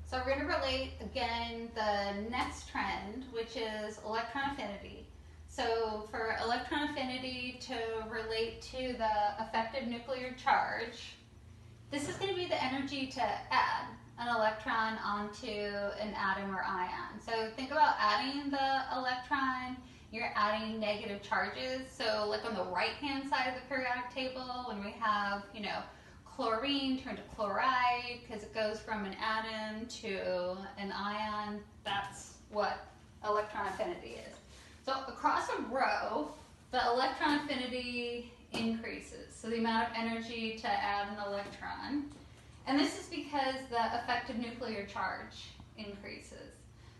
So we're going to relate again the next trend, which is electron affinity. So for electron affinity to relate to the effective nuclear charge, this is going to be the energy to add an electron onto an atom or ion. So think about adding the electron, you're adding negative charges. So like on the right-hand side of the periodic table, when we have, chlorine turned to chloride because it goes from an atom to an ion, that's what electron affinity is. So across a row, the electron affinity increases. So the amount of energy to add an electron. And this is because the effective nuclear charge increases.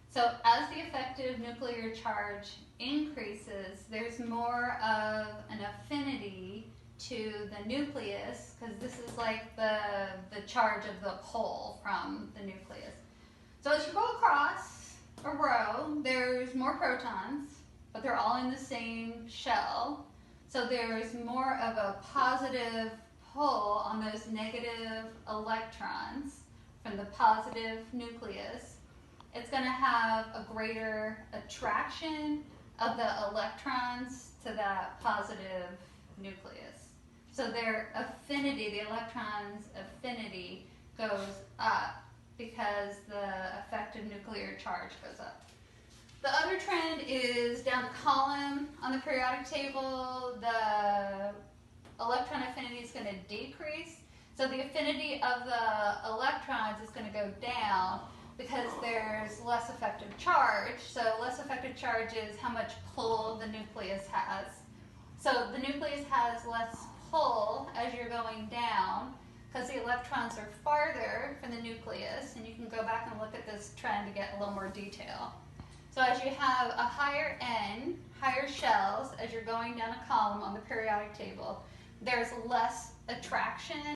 So as the effective nuclear charge increases, there's more of an affinity to the nucleus, because this is like the charge of the pole from the nucleus. So as you go across a row, there's more protons, but they're all in the same shell. So there's more of a positive pull on those negative electrons from the positive nucleus. It's going to have a greater attraction of the electrons to that positive nucleus. So their affinity, the electron's affinity, goes up because the effective nuclear charge goes up. The other trend is down the column on the periodic table. The electron affinity is going to decrease. So the affinity of the electrons is going to go down because there's less effective charge. So less effective charge is how much pull the nucleus has. So the nucleus has less pull as you're going down because the electrons are farther from the nucleus, and you can go back and look at this trend to get a little more detail. So as you have a higher N, higher shells, as you're going down a column on the periodic table, there's less attraction